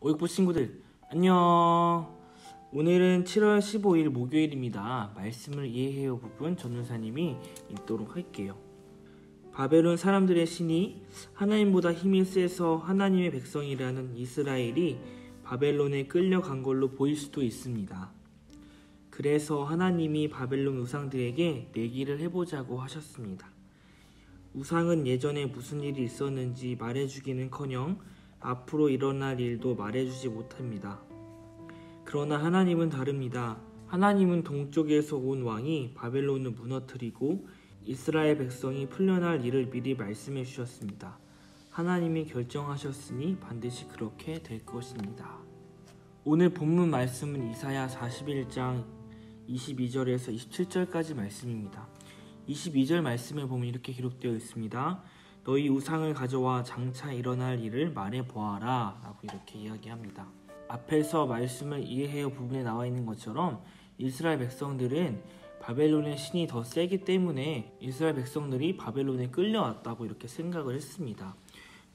오육부 친구들 안녕. 오늘은 7월 15일 목요일입니다. 말씀을 이해해요 부분 전도사님이 읽도록 할게요. 바벨론 사람들의 신이 하나님보다 힘이 세서 하나님의 백성이라는 이스라엘이 바벨론에 끌려간 걸로 보일 수도 있습니다. 그래서 하나님이 바벨론 우상들에게 내기를 해보자고 하셨습니다. 우상은 예전에 무슨 일이 있었는지 말해주기는커녕 앞으로 일어날 일도 말해주지 못합니다. 그러나 하나님은 다릅니다. 하나님은 동쪽에서 온 왕이 바벨론을 무너뜨리고 이스라엘 백성이 풀려날 일을 미리 말씀해 주셨습니다. 하나님이 결정하셨으니 반드시 그렇게 될 것입니다. 오늘 본문 말씀은 이사야 41장 22절에서 27절까지 말씀입니다. 22절 말씀을 보면 이렇게 기록되어 있습니다. 너희 우상을 가져와 장차 일어날 일을 말해보아라 라고 이렇게 이야기합니다. 앞에서 말씀을 이해해요 부분에 나와 있는 것처럼 이스라엘 백성들은 바벨론의 신이 더 세기 때문에 이스라엘 백성들이 바벨론에 끌려왔다고 이렇게 생각을 했습니다.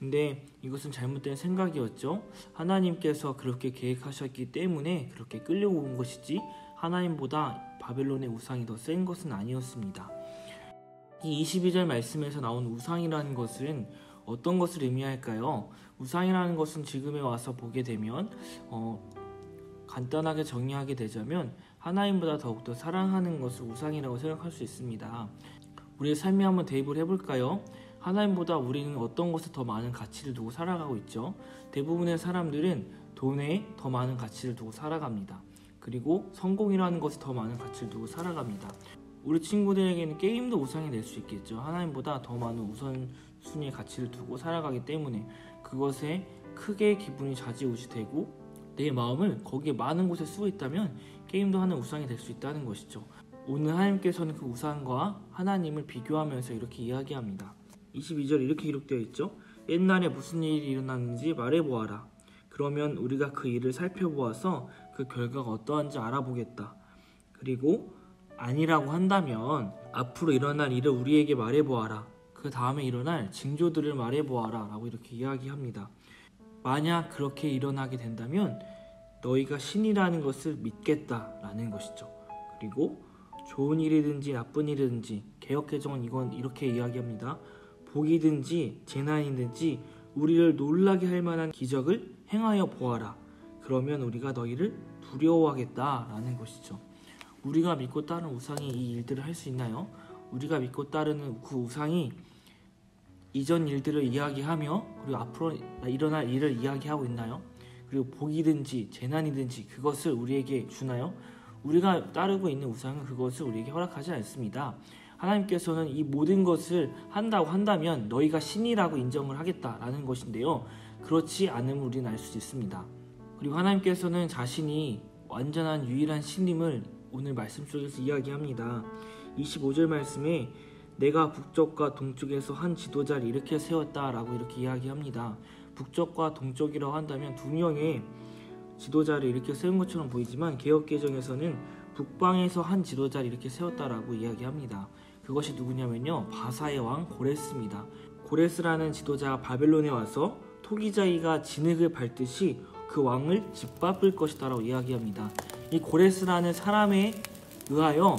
근데 이것은 잘못된 생각이었죠. 하나님께서 그렇게 계획하셨기 때문에 그렇게 끌려온 것이지 하나님보다 바벨론의 우상이 더 센 것은 아니었습니다. 이 22절 말씀에서 나온 우상이라는 것은 어떤 것을 의미할까요? 우상이라는 것은 지금에 와서 보게 되면 간단하게 정리하게 되자면 하나님보다 더욱더 사랑하는 것을 우상이라고 생각할 수 있습니다. 우리의 삶에 한번 대입을 해볼까요? 하나님보다 우리는 어떤 것에 더 많은 가치를 두고 살아가고 있죠. 대부분의 사람들은 돈에 더 많은 가치를 두고 살아갑니다. 그리고 성공이라는 것에 더 많은 가치를 두고 살아갑니다. 우리 친구들에게는 게임도 우상이 될 수 있겠죠. 하나님보다 더 많은 우선순위의 가치를 두고 살아가기 때문에 그것에 크게 기분이 좌지우지되고 내 마음을 거기에 많은 곳에 쓰고 있다면 게임도 하는 우상이 될 수 있다는 것이죠. 오늘 하나님께서는 그 우상과 하나님을 비교하면서 이렇게 이야기합니다. 22절 이렇게 기록되어 있죠. 옛날에 무슨 일이 일어났는지 말해보아라. 그러면 우리가 그 일을 살펴보아서 그 결과가 어떠한지 알아보겠다. 그리고 아니라고 한다면 앞으로 일어날 일을 우리에게 말해보아라. 그 다음에 일어날 징조들을 말해보아라 라고 이렇게 이야기합니다. 만약 그렇게 일어나게 된다면 너희가 신이라는 것을 믿겠다라는 것이죠. 그리고 좋은 일이든지 나쁜 일이든지 개역개정은 이건 이렇게 이야기합니다. 복이든지 재난이든지 우리를 놀라게 할 만한 기적을 행하여 보아라. 그러면 우리가 너희를 두려워하겠다라는 것이죠. 우리가 믿고 따르는 우상이 이 일들을 할 수 있나요? 우리가 믿고 따르는 그 우상이 이전 일들을 이야기하며 그리고 앞으로 일어날 일을 이야기하고 있나요? 그리고 복이든지 재난이든지 그것을 우리에게 주나요? 우리가 따르고 있는 우상은 그것을 우리에게 허락하지 않습니다. 하나님께서는 이 모든 것을 한다고 한다면 너희가 신이라고 인정을 하겠다라는 것인데요. 그렇지 않으면 우리는 알 수 있습니다. 그리고 하나님께서는 자신이 완전한 유일한 신임을 오늘 말씀 속에서 이야기합니다. 25절 말씀에 내가 북쪽과 동쪽에서 한 지도자를 이렇게 세웠다라고 이렇게 이야기합니다. 북쪽과 동쪽이라고 한다면 두 명의 지도자를 이렇게 세운 것처럼 보이지만 개역개정에서는 북방에서 한 지도자를 이렇게 세웠다라고 이야기합니다. 그것이 누구냐면요, 바사의 왕 고레스입니다. 고레스라는 지도자가 바벨론에 와서 토기자기가 진흙을 밟듯이 그 왕을 짓밟을 것이다 라고 이야기합니다. 이 고레스라는 사람에 의하여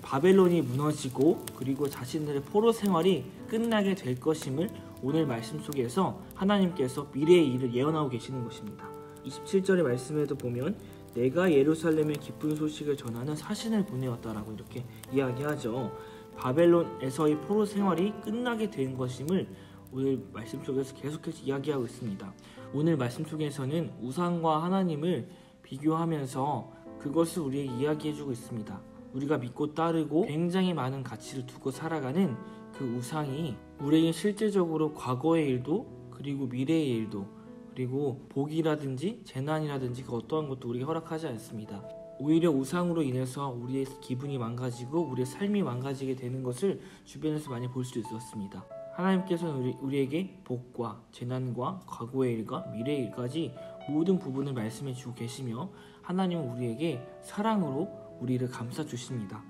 바벨론이 무너지고 그리고 자신들의 포로 생활이 끝나게 될 것임을 오늘 말씀 속에서 하나님께서 미래의 일을 예언하고 계시는 것입니다. 27절의 말씀에도 보면 내가 예루살렘에 기쁜 소식을 전하는 사신을 보내었다라고 이렇게 이야기하죠. 바벨론에서의 포로 생활이 끝나게 된 것임을 오늘 말씀 속에서 계속해서 이야기하고 있습니다. 오늘 말씀 속에서는 우상과 하나님을 비교하면서 그것을 우리에게 이야기해주고 있습니다. 우리가 믿고 따르고 굉장히 많은 가치를 두고 살아가는 그 우상이 우리에게 실제적으로 과거의 일도 그리고 미래의 일도 그리고 복이라든지 재난이라든지 그 어떠한 것도 우리에게 허락하지 않습니다. 오히려 우상으로 인해서 우리의 기분이 망가지고 우리의 삶이 망가지게 되는 것을 주변에서 많이 볼 수 있었습니다. 하나님께서는 우리에게 복과 재난과 과거의 일과 미래의 일까지 모든 부분을 말씀해 주고 계시며 하나님은 우리에게 사랑으로 우리를 감싸 주십니다.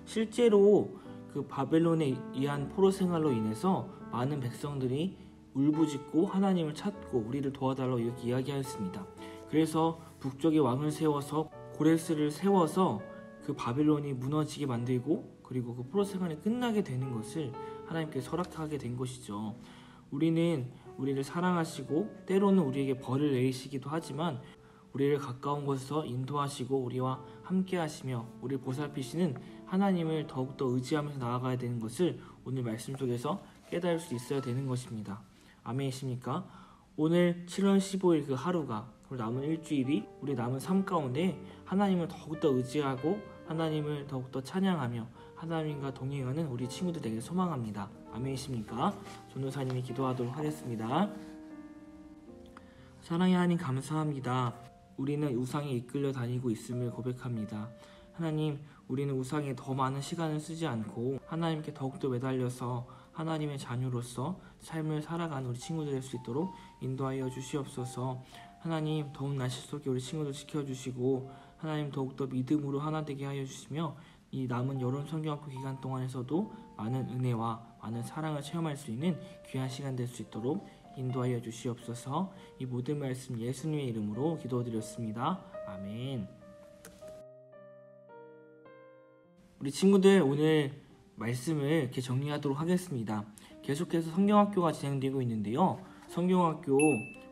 실제로 그 바벨론에 의한 포로 생활로 인해서 많은 백성들이 울부짖고 하나님을 찾고 우리를 도와달라고 이렇게 이야기하였습니다. 그래서 북쪽에 왕을 세워서 고레스를 세워서 그 바벨론이 무너지게 만들고 그리고 그 포로 생활이 끝나게 되는 것을 하나님께서 허락하게 된 것이죠. 우리는 우리를 사랑하시고 때로는 우리에게 벌을 내리시기도 하지만 우리를 가까운 곳에서 인도하시고 우리와 함께 하시며 우리를 보살피시는 하나님을 더욱더 의지하면서 나아가야 되는 것을 오늘 말씀 속에서 깨달을 수 있어야 되는 것입니다. 아멘이십니까? 오늘 7월 15일 그 하루가 그리고 남은 일주일이 우리 남은 삶 가운데 하나님을 더욱더 의지하고 하나님을 더욱더 찬양하며 하나님과 동행하는 우리 친구들 되길 소망합니다. 아멘이십니까? 전도사님이 기도하도록 하겠습니다. 사랑의 하나님 감사합니다. 우리는 우상에 이끌려 다니고 있음을 고백합니다. 하나님, 우리는 우상에 더 많은 시간을 쓰지 않고 하나님께 더욱더 매달려서 하나님의 자녀로서 삶을 살아가는 우리 친구들 될 수 있도록 인도하여 주시옵소서. 하나님, 더운 날씨 속에 우리 친구들 지켜주시고 하나님 더욱더 믿음으로 하나 되게 하여 주시며 이 남은 여름 성경학교 기간 동안에서도 많은 은혜와 많은 사랑을 체험할 수 있는 귀한 시간 될 수 있도록 인도하여 주시옵소서. 이 모든 말씀 예수님의 이름으로 기도드렸습니다. 아멘. 우리 친구들 오늘 말씀을 이렇게 정리하도록 하겠습니다. 계속해서 성경학교가 진행되고 있는데요. 성경학교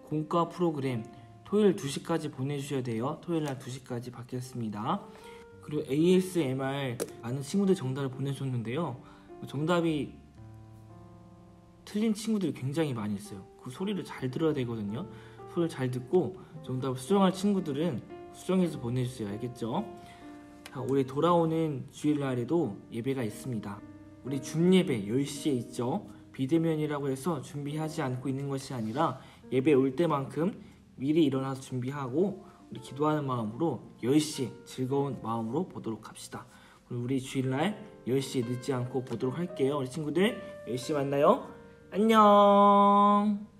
공과 프로그램 토요일 2시까지 보내주셔야 돼요. 토요일날 2시까지 받겠습니다. 그리고 ASMR 많은 친구들 정답을 보내줬는데요. 정답이 틀린 친구들이 굉장히 많이 있어요. 그 소리를 잘 들어야 되거든요. 소리를 잘 듣고 정답을 수정할 친구들은 수정해서 보내주세요. 알겠죠? 자, 올해 돌아오는 주일날에도 예배가 있습니다. 우리 줌예배 10시에 있죠. 비대면이라고 해서 준비하지 않고 있는 것이 아니라 예배 올 때만큼 미리 일어나서 준비하고 우리 기도하는 마음으로 10시에 즐거운 마음으로 보도록 합시다. 우리 주일날 10시에 늦지 않고 보도록 할게요. 우리 친구들 10시에 만나요. 안녕.